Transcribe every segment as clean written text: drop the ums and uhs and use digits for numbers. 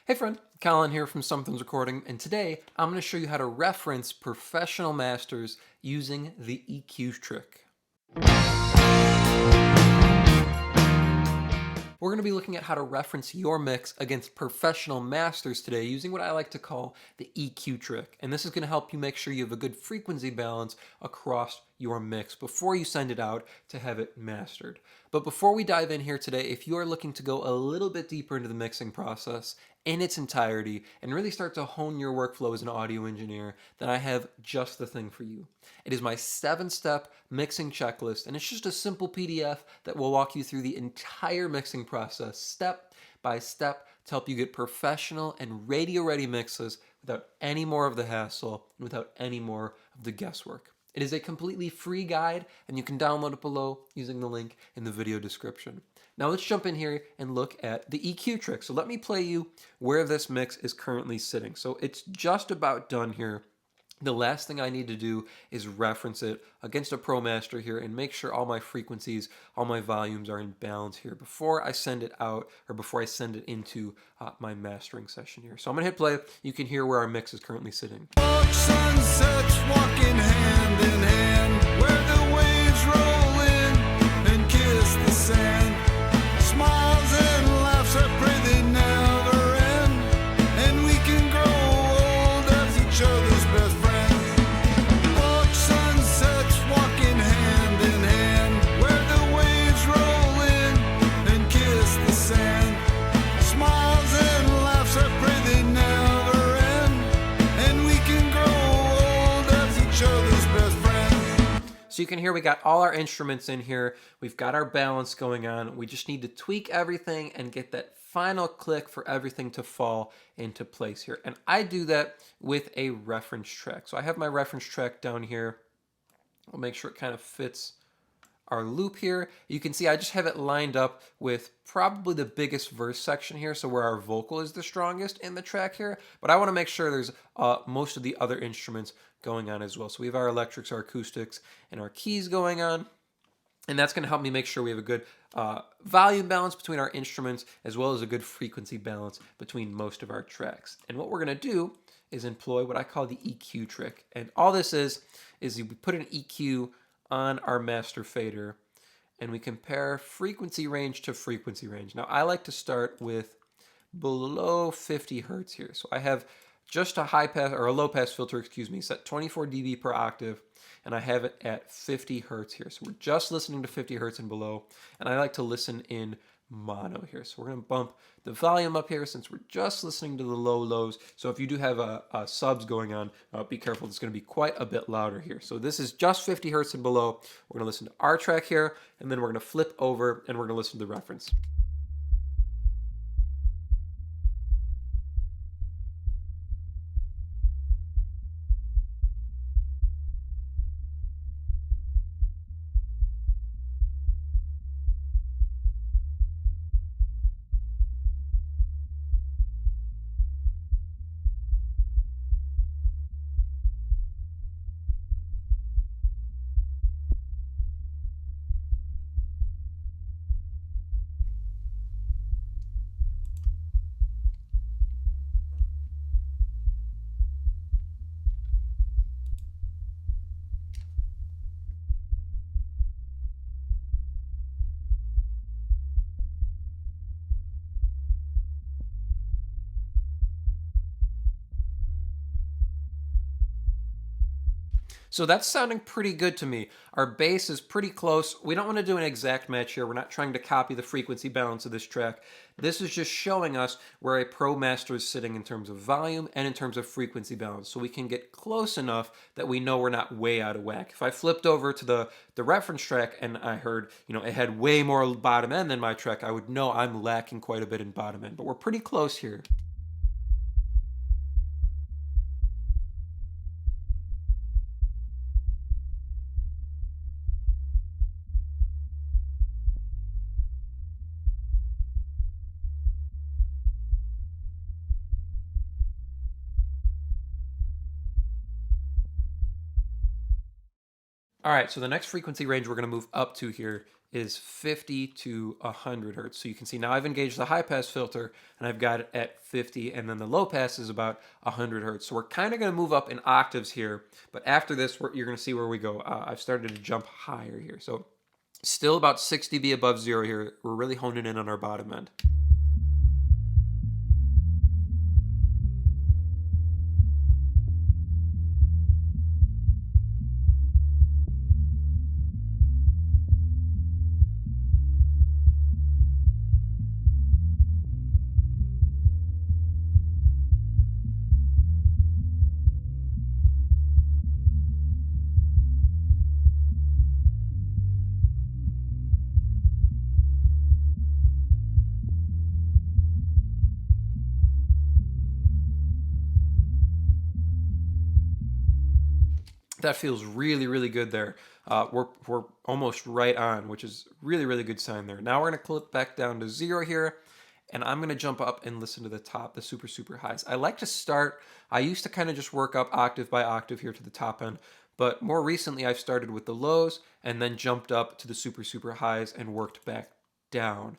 Hey friend, Colin here from Sumthins Recording, and today I'm going to show you how to reference professional masters using the EQ trick. We're going to be looking at how to reference your mix against professional masters today using what I like to call the EQ trick. And this is going to help you make sure you have a good frequency balance across your mix before you send it out to have it mastered. But before we dive in here today, if you are looking to go a little bit deeper into the mixing process in its entirety and really start to hone your workflow as an audio engineer, then I have just the thing for you. It is my 7-step mixing checklist, and it's just a simple PDF that will walk you through the entire mixing process step by step to help you get professional and radio-ready mixes without any more of the hassle and without any more of the guesswork. It is a completely free guide, and you can download it below using the link in the video description. Now let's jump in here and look at the EQ trick. So let me play you where this mix is currently sitting. So it's just about done here. The last thing I need to do is reference it against a ProMaster here and make sure all my frequencies, all my volumes are in balance here before I send it out or before I send it into my mastering session here. So I'm going to hit play. You can hear where our mix is currently sitting. Sunsets walking hand in hand, where the waves roll in and kiss the sand. Smiles and laughs, I pray they never end, and we can grow old as each other's best friends. Watch sunsets walking hand in hand, where the waves roll in and kiss the sand. Smiles and laughs, I pray they never end, and we can grow old as each other's best friends. So you can hear we got all our instruments in here. We've got our balance going on. We just need to tweak everything and get that final click for everything to fall into place here. And I do that with a reference track. So I have my reference track down here. I'll make sure it kind of fits our loop here. You can see I just have it lined up with probably the biggest verse section here, so where our vocal is the strongest in the track here, but I want to make sure there's most of the other instruments going on as well. So we have our electrics, our acoustics, and our keys going on, and that's going to help me make sure we have a good volume balance between our instruments as well as a good frequency balance between most of our tracks. And what we're going to do is employ what I call the EQ trick, and all this is we put an EQ on our master fader and we compare frequency range to frequency range. Now I like to start with below 50 hertz here. So I have just a high pass or a low pass filter, excuse me, set 24 dB per octave, and I have it at 50 hertz here. So we're just listening to 50 hertz and below, and I like to listen in mono here. So we're going to bump the volume up here since we're just listening to the low lows. So if you do have subs going on, be careful. It's going to be quite a bit louder here. So this is just 50 hertz and below. We're going to listen to our track here, and then we're going to flip over and we're going to listen to the reference. So that's sounding pretty good to me. Our bass is pretty close. We don't want to do an exact match here. We're not trying to copy the frequency balance of this track. This is just showing us where a Pro Master is sitting in terms of volume and in terms of frequency balance. So we can get close enough that we know we're not way out of whack. If I flipped over to the reference track and I heard, it had way more bottom end than my track, I would know I'm lacking quite a bit in bottom end. But we're pretty close here. All right, so the next frequency range we're going to move up to here is 50 to 100 hertz. So you can see now I've engaged the high pass filter and I've got it at 50, and then the low pass is about 100 hertz. So we're kind of going to move up in octaves here, but after this, you're going to see where we go. I've started to jump higher here. So still about 6 dB above zero here. We're really honing in on our bottom end. That feels really, really good there. We're almost right on, which is really, really good sign there. Now we're going to clip back down to zero here, and I'm going to jump up and listen to the top, the super, super highs. I like to start, I used to kind of just work up octave by octave here to the top end, but more recently I've started with the lows and then jumped up to the super, super highs and worked back down.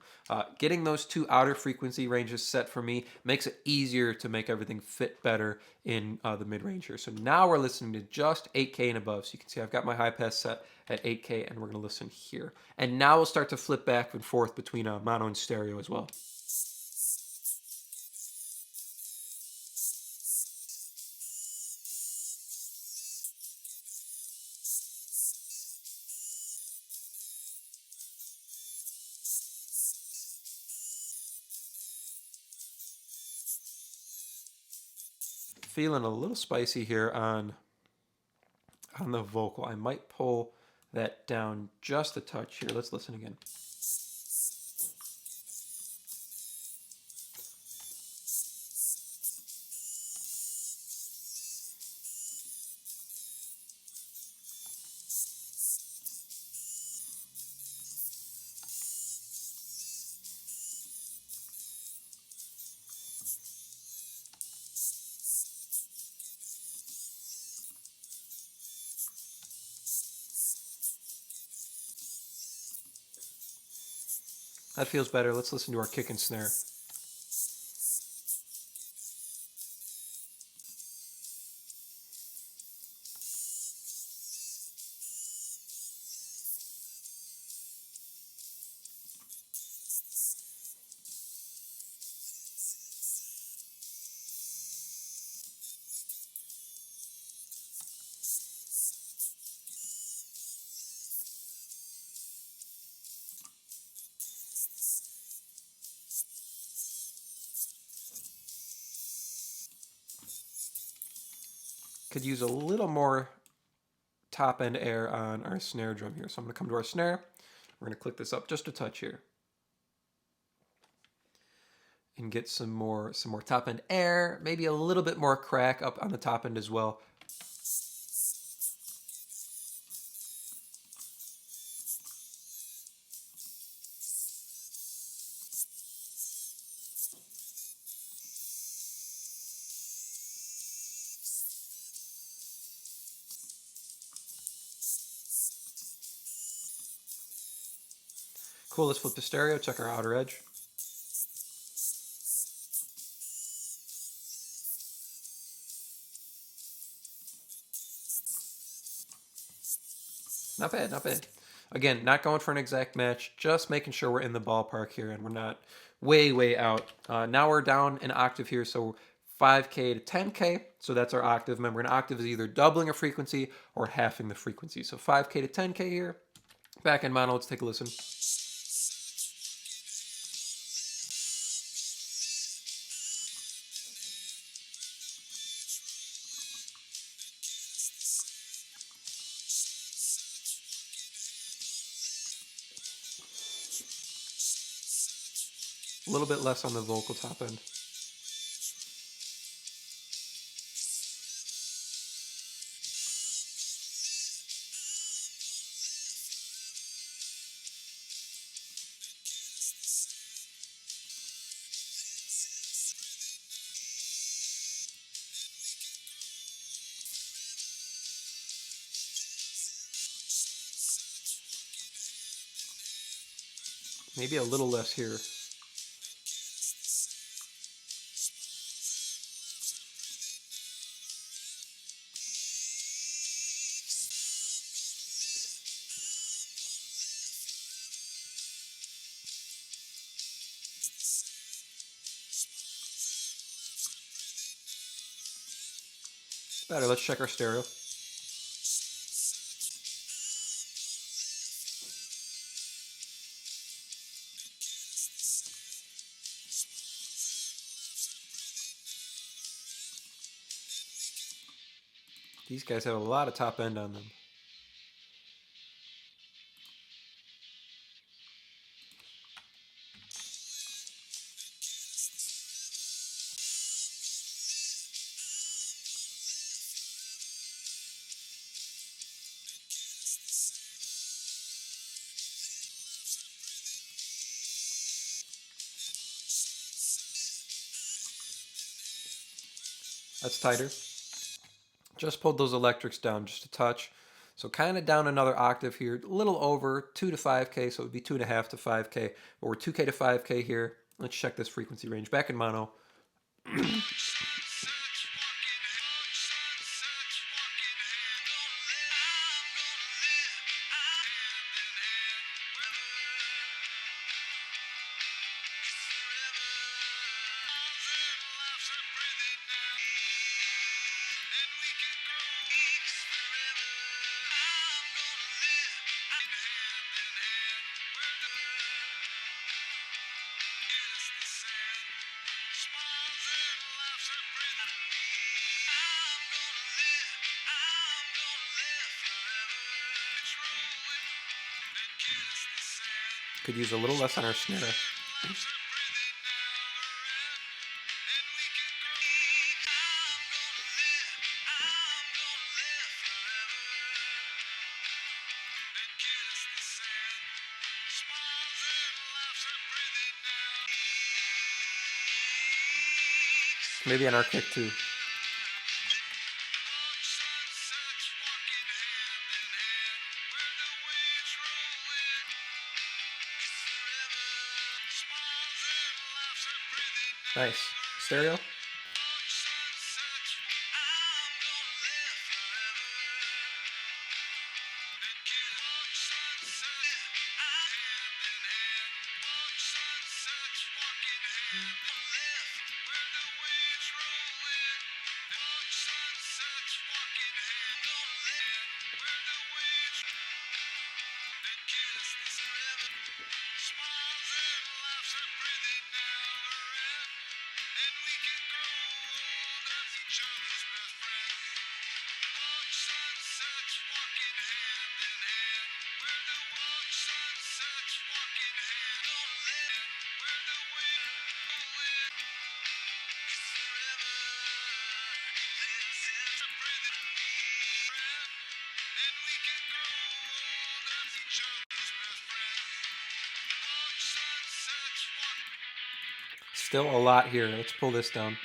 Getting those two outer frequency ranges set for me makes it easier to make everything fit better in the mid-range here. So now we're listening to just 8K and above. So you can see I've got my high pass set at 8K, and we're going to listen here. And now we'll start to flip back and forth between mono and stereo as well. Feeling a little spicy here on the vocal. I might pull that down just a touch here. Let's listen again. That feels better. Let's listen to our kick and snare. Could use a little more top end air on our snare drum here. So I'm going to come to our snare. We're going to click this up just a touch here and get some more top end air, maybe a little bit more crack up on the top end as well. Cool, let's flip to stereo, check our outer edge. Not bad, not bad. Again, not going for an exact match, just making sure we're in the ballpark here and we're not way, way out. Now we're down an octave here, so 5K to 10K, so that's our octave. Remember, an octave is either doubling a frequency or halving the frequency. So 5K to 10K here. Back in mono, let's take a listen. A little bit less on the vocal top end. Maybe a little less here. Better. Let's check our stereo. These guys have a lot of top end on them. That's tighter. Just pulled those electrics down just a touch. So kind of down another octave here, a little over 2 to 5K, so it would be 2.5 to 5K, but we're 2K to 5K here. Let's check this frequency range. Back in mono. Could use a little less on our snare. Maybe on our kick too. Nice. Stereo. Still a lot here. Let's pull this down.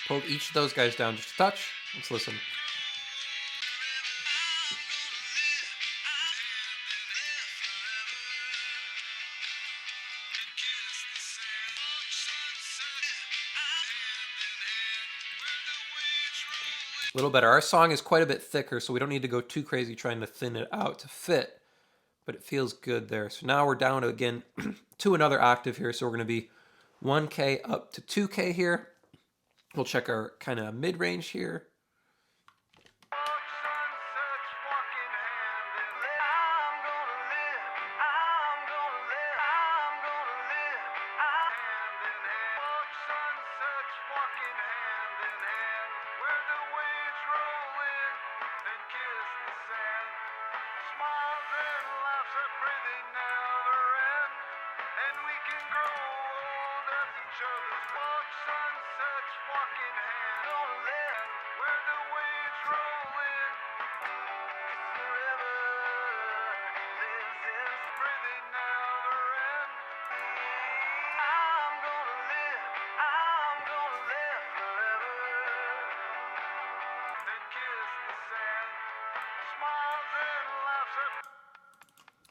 Pulled each of those guys down just a touch. Let's listen. A little better. Our song is quite a bit thicker, so we don't need to go too crazy trying to thin it out to fit, but it feels good there. So now we're down again to another octave here, so we're going to be 1K up to 2K here. We'll check our kind of mid-range here.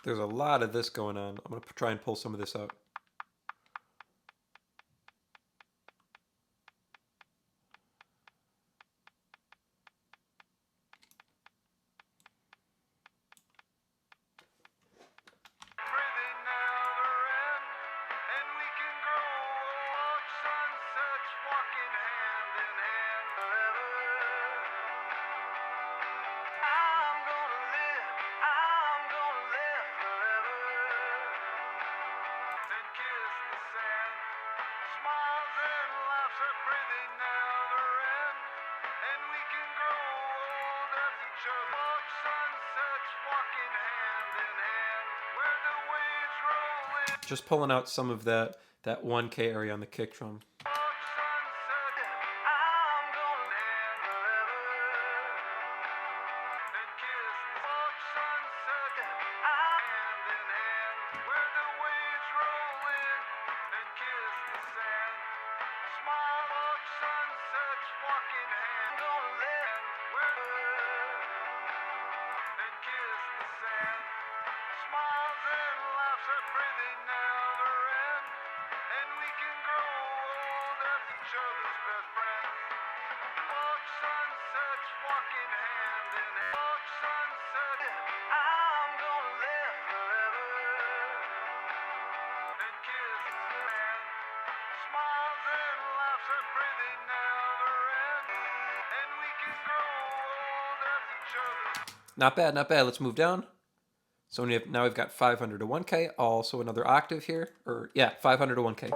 There's a lot of this going on. I'm going to try and pull some of this out. Just pulling out some of that 1K area on the kick drum. Not bad, not bad. Let's move down. So now we've got 500 to 1K, also another octave here. Or, yeah, 500 to 1K.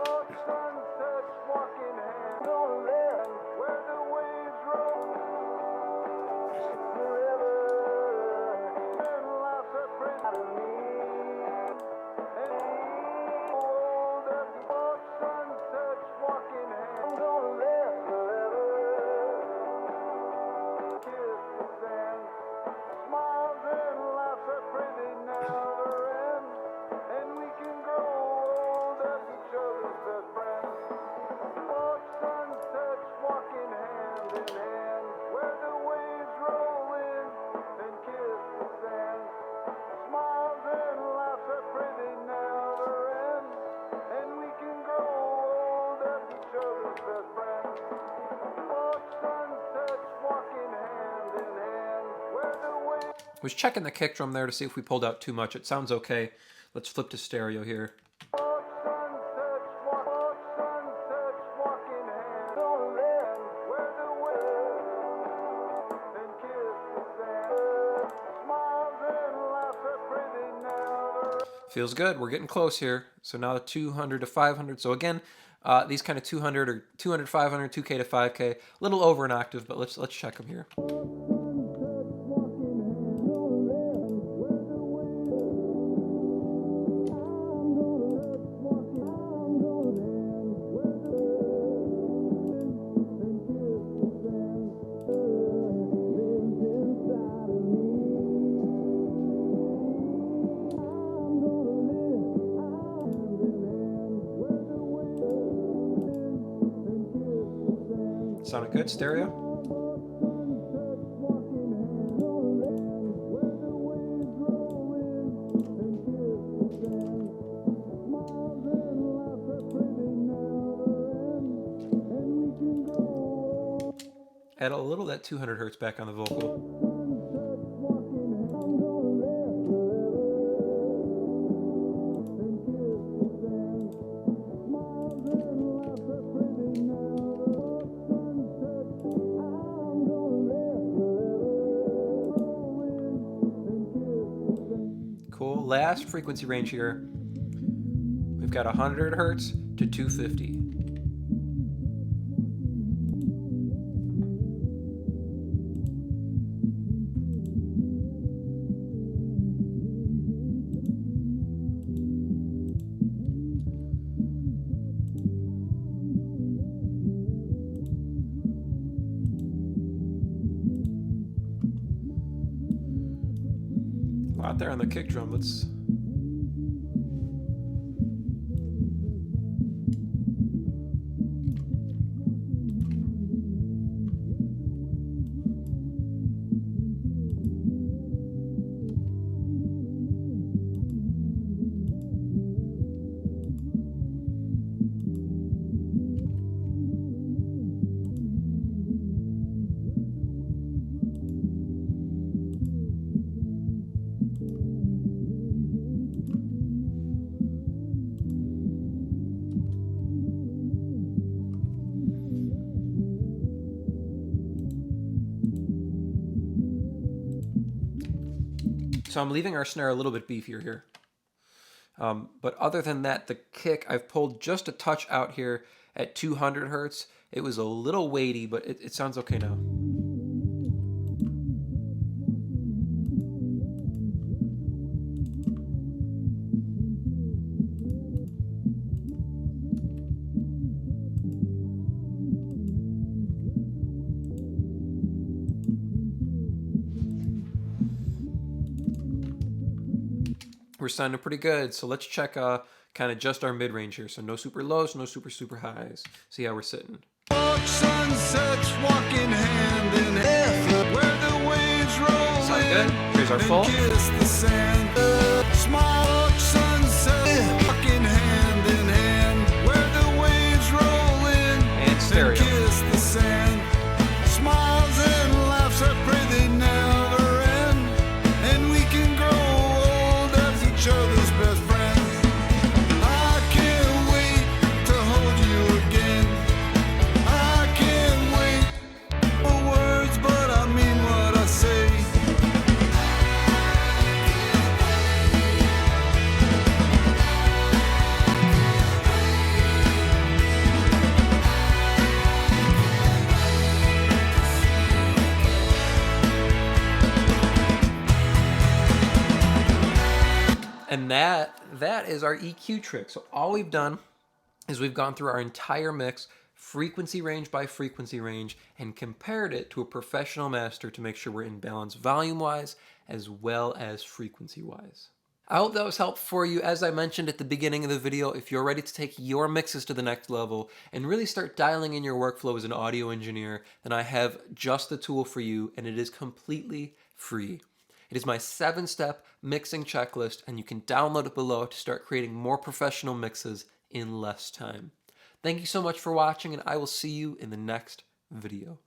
Was checking the kick drum there to see if we pulled out too much. It sounds okay. Let's flip to stereo here. Feels good. We're getting close here. So now 200 to 500. So again, these kind of 200 or 200, 500, 2K to 5K, a little over an octave, but let's check them here. Sounded good, stereo? Add a little of that 200 hertz back on the vocal. Cool. Last frequency range here. We've got 100 hertz to 250. A lot there on the kick drum. Let's. So I'm leaving our snare a little bit beefier here. But other than that, the kick, I've pulled just a touch out here at 200 hertz. It was a little weighty, but it sounds okay now. We're sounding pretty good, so let's check kind of just our mid-range here. So no super lows, no super highs. See how we're sitting. Sunsets walking hand in hand, where the waves roll Sound good? in Here's our full. and kiss the sand. Small sunsets walking hand in hand, where the waves roll in And stereo. and kiss the sand. Smiles and laughs, I pray they never end, and we can grow old as each other's best friends. I can't wait to hold you again. I can't wait for words, but I mean what I say. And that is our EQ trick. So all we've done is we've gone through our entire mix, frequency range by frequency range, and compared it to a professional master to make sure we're in balance volume-wise as well as frequency-wise. I hope that was helpful for you. As I mentioned at the beginning of the video, if you're ready to take your mixes to the next level and really start dialing in your workflow as an audio engineer, then I have just the tool for you, and it is completely free. It is my 7-step mixing checklist, and you can download it below to start creating more professional mixes in less time. Thank you so much for watching, and I will see you in the next video.